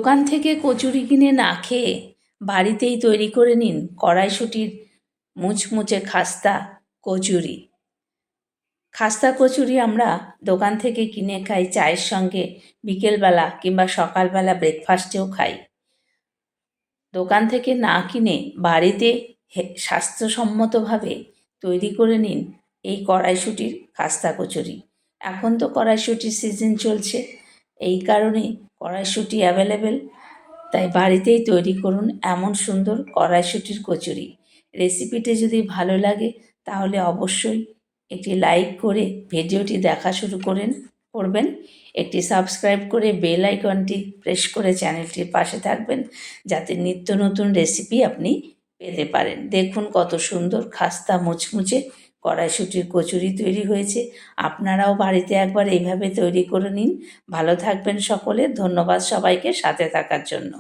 দোকান থেকে কচুরি কিনে না খেয়ে বাড়িতেই তৈরি করে নিন কড়াইশুঁটির মুচমুচে খাস্তা কচুরি। খাস্তা কচুরি আমরা দোকান থেকে কিনে খাই চায়ের সঙ্গে, বিকেলবেলা কিংবা সকালবেলা ব্রেকফাস্টেও খাই। দোকান থেকে না কিনে বাড়িতে স্বাস্থ্যসম্মতভাবে তৈরি করে নিন এই কড়াইশুঁটির খাস্তা কচুরি। এখন তো কড়াইশুঁটির সিজন চলছে, এই কারণে কড়াইশুঁটি অ্যাভেলেবেল, তাই বাড়িতেই তৈরি করুন এমন সুন্দর কড়াইশুঁটির কচুরি। রেসিপিটি যদি ভালো লাগে তাহলে অবশ্যই একটি লাইক করে ভিডিওটি দেখা শুরু করবেন। একটি সাবস্ক্রাইব করে বেল আইকনটি প্রেস করে চ্যানেলটির পাশে থাকবেন, যাতে নিত্য নতুন রেসিপি আপনি পেতে পারেন। দেখুন কত সুন্দর খাস্তা মুচমুচে কড়াইশুঁটির কচুরি তৈরি হয়েছে। আপনারাও বাড়িতে একবার এইভাবে তৈরি করে নিন। ভালো থাকবেন সকলে। ধন্যবাদ সবাইকে সাথে থাকার জন্য।